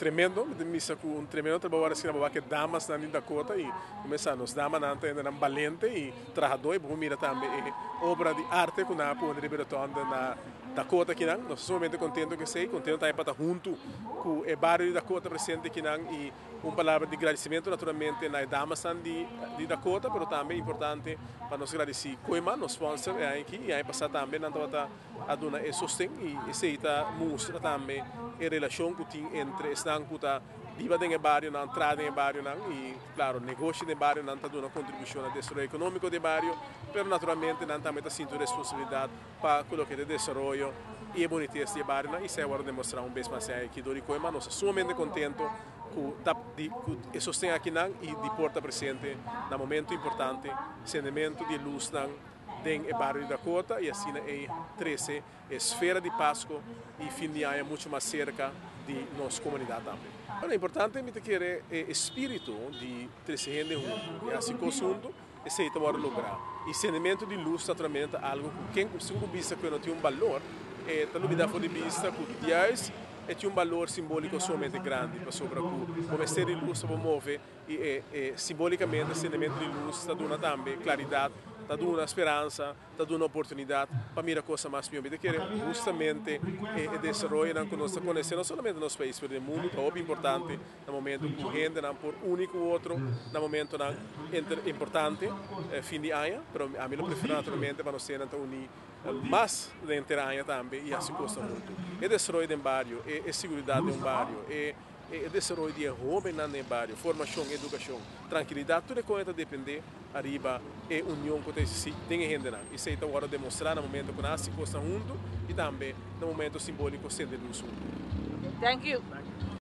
tremendo, me missa com um tremendo trabalho assim na que damas na Dakota e começar nos damas na ainda valente e trabalhador e bom mira também obra de arte com na ponte de Liberton na Dakota que não, nós somos contentes que sei, contente também para estar junto com o bairro de Dakota presente que não e uma palavra de agradecimento naturalmente na damas de Dakota, mas também importante para nós agradecer Coima, nos sponsor aqui e aí passar também na tua aduna e sostém e sei tá mostra também a relação que tem entre estão que tá viva dentro do bairro, na entrada do bairro e claro negócio do bairro não está dando uma contribuição ao desenvolvimento econômico do bairro, mas naturalmente não também está sentindo responsabilidade para colocar o desenvolvimento e a boniteza do bairro e isso é agora demonstrar vez mais aqui do Coima, nós somos sumamente contentes que sostém aqui e de porta presente no momento importante, sentimento de luz dentro do bairro de Dakota e assim é 13 esfera de Páscoa e fim de ano muito mais cerca de nossa comunidade também. Então, é importante que o espírito de 13 gente junto e assim conjunto e se está lograr. E sentimento de luz naturalmente algo que quem se vista que não tem valor é talvez fora de vista que dias e tem valor simbólico somente grande para sobre o mistério de luz para mover e simbolicamente o sentimento de luz está dando também claridade, está dando esperança, está dando oportunidade para mirar coisa mais pior. Eu quero justamente desenvolver com nossa conhecer não somente no nosso país, mas no mundo, é importante no momento que a gente não por único outro, no momento importante, fim de ano, mas a mim eu prefiro naturalmente para nós ter unir mais dentro da ano também e assim custa muito. E desenvolver um bairro, e segurança de um bairro, e desenvolver de jovem no bairro, formação, educação, tranquilidade, tudo é coisa depende arriba e união que tem gente não. Isso está agora demonstrar no momento que nós se custa junto e também no momento simbólico sendo luz junto. Thank you.